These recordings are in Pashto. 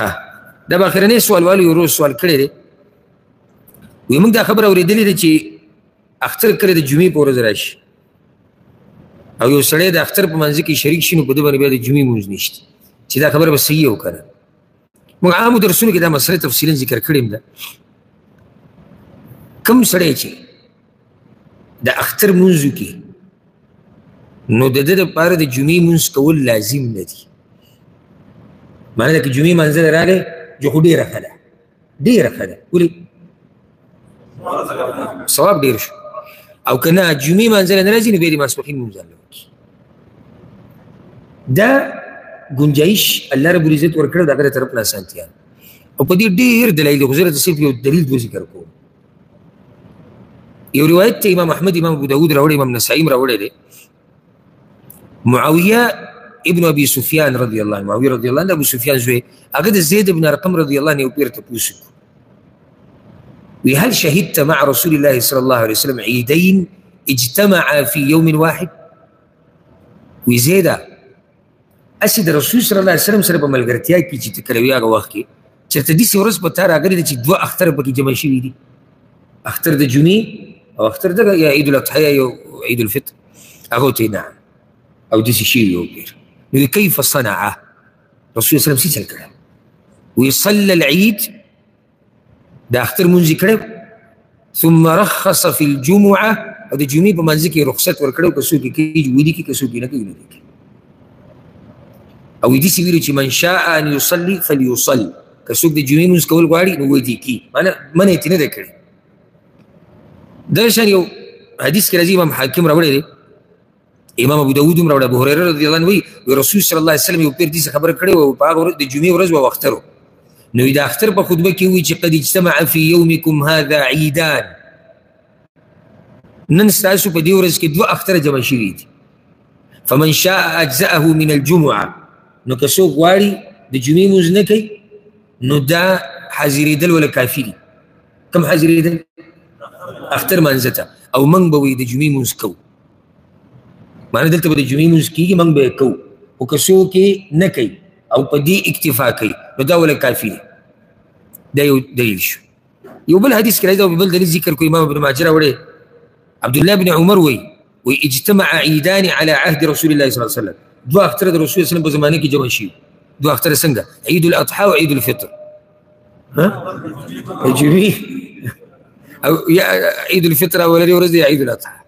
ها دا به اخرنی سوال والو یو سوال کړی دی وایي موږ دا خبره اورېدلې ده چې اختر کله د جمعې په ورځ راشي او یو سړی د اختر په منځ کې شریک شي نو په ده باندې بیا د جمعې لمونځ نشته چې دا خبره به صحیح او که نه موږ عامو درسونو کې دا مسله تفصیلا ذکر کړې ده کوم سړی چې د اختر لمونځ وکړي نو د ده دپاره د جمعې لمونځ کول لازم نه دي معنی ده که جمعې منځله راغلی جو خو ډېره ښه ده ډېره ښه ده ولې ثواب ډېر شو او که نه جمعې منځله نه راځي نو بیا د ماسپښین لمونځ الله وکړي دا ګنجایش الله رب العزت ورکړی د هغه د طرف نه اسانتیا او په دې ډېر دلایل دي خو زه صرف یو دلیل دوه ذکر کوم یو روایت ته امام احمد امام ابو داود راوړی امام نسائي راوړی دی معاویه ابن ابي سفیان رضی الله عنه معاویه رضی الله عنه ابو سفیان زوی هغه د زید بن ارقم رضی الله عنه یو پیر تپوس وی هل شهدت مع رسول الله صلى الله عليه وسلم عيدين اجتمعا في يوم واحد وی زیده اسی د رسول صلی الله علیه وسلم سره په ملګرتیا کې چې ته کله وي هغه وخت کې چېرته داسې ورځ په تا راغلې ده چې دوه اختره پکې جمع شوي دي اختر د جمعې او اختر دغه یا عید الاضحی یا عید الفطر هغه ته نعم او داسې شوي یو پیر نو کیف صنعه رسول صلی الله علیه وسلم څه چل کړی وی صلى العید د اختر لمونځ یې کړی ثم رخص في الجمعه او د جمعې په منځ کې رخصت ورکړی که څوک یې کوي ولیکي که څوک یې نه کوي نه کوي او دې ویلو چې من شاء ان يصلي فليصل که څوک د جمعې لمونځ کول غواړي نو ودې کي معنی منع یې نه ده کړې دغه شان یو حدیث کې راځي امام حاکم راوړی دی امام ابو داود هم راوړی ابو هريره رضی الله عنه وایي رسول صلی الله علیه وسلم یو پیر داسې خبره کړې وه په هغه ورځ د جمعې ورځ وه اختر نو د اختر په خطبه کې وایي چې قد اجتمع في يومكم هذا عیدان نن ستاسو په دې ورځ کې دوه اختره جمع شوي دي فمن شاء اجزأه من الجمعه نو که څوک غواړي د جمعې لمونځ نه کوي نو دا حاضرېدل ولا کافي دي کوم حاضرېدل اختر منځه ته او موږ به وایي د جمعې لمونځ کوو معنی دلته به د جمعې لمونځ کېږي موږ به یې کوو خو که څوک یې نه کوي او په دې اکتفا کوي نو دا ولا کافي دی دا یو دلیل شو یو بل حدیث کې راځي او بل دلیل ذکر کوي امام ابن ماجه راوړی عبدالله بن عمر وایي اجتمع عیدان على عهد رسول الله صلی الله علیه وسلم دو اختر د رسول صلی الله علیه وسلم په زمانه کې جمع شي دو اختر څنګه عید الاضحى او عید الفطر ها جمعې او یا عید الفطر اولنۍ ورځ دی عید الاضحى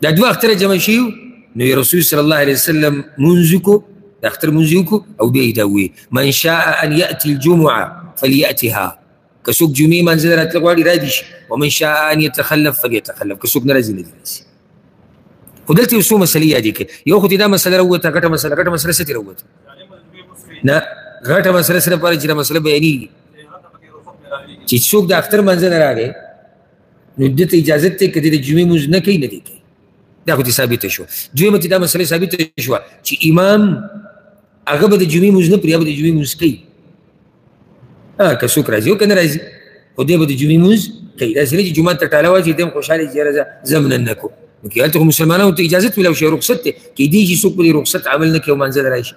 دا دو اختر جمع شي نو رسول صلی الله علیه وسلم لمونځ وکړو د اختر لمونځ وکړو او بیا یې دا ووایي من شاء ان یأتي الجمعه فلیأتها که څوک جمعې منځه راتله غواړي رادي شي ومن شاء ان یتخلف فلیتخلف که څوک نه راځي نه دي راسي خو دلته یو څو مسلې یادې کړې یو خو دې دا مسله راووته غټه مسله څه ترې راووته نه غټه مسله سره لپاره چې دا مسله بیانېږي چې څوک د اختر منځه نه راغی نو دې ته اجازت دی که دې د جمعې لمونځ نه کوي نه دی کوي دا خو دې ثابته شوه دویمه دا مسله ثابته شوه چې امام هغه به د جمعې لمونځ نه پرې هغه به د جمعې لمونځ کوي که څوک راځي او که نه راځي خو دی به د جمعې لمونځ کوي داسې نه چې جومات ته ټاله واچوي دی هم خوشحاله چې یاره زه هم نن نه کوم نو که هلته خو مسلمانانو ته اجازت میلاو شي رخصت دی کیدای شي څوک په دې رخصت عمل نه کوي او منځله راشي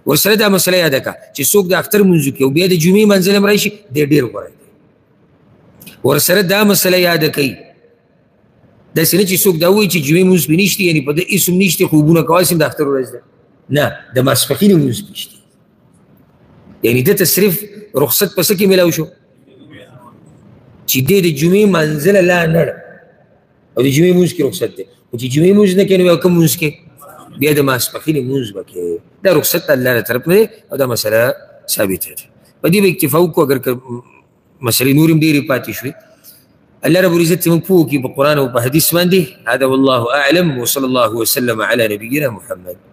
ورسره دا مسله یاده کړه چې څوک د اختر لمونځ وکړي او بیا د جمعې منځله هم راشي دی ډېر غوره دی ورسره دا مسله یاده کوي داسې نه چې څوک دا ووایي چې جمعې لمونځ پې نشته یعنې په ده اسم نشته خوبونه کواسې هم د اختر ورځ ده نه د ماسپښین لمونځ پې شته یعنې ده ته صرف رخصت په څه کې میلاو شو چې دی د جمعې منځله لا نړ او د جمعې لمونځ کې رخصت دی خو چې جمعې لمونځ نه کوي نو بیا کوم لمونځ کې بیا د ماسپښین لمونځ به کوي دا رخصت الله له طرف نه دی او دا مسله ثابته ده په دې به اکتفا وکړو اگر که مسلې نور هم ډېرې پاتې شوې الله رب العزت موږ پوه کړي په قرآن او په حدیث باندې هذا والله اعلم وصلى الله وسلم على نبينا محمد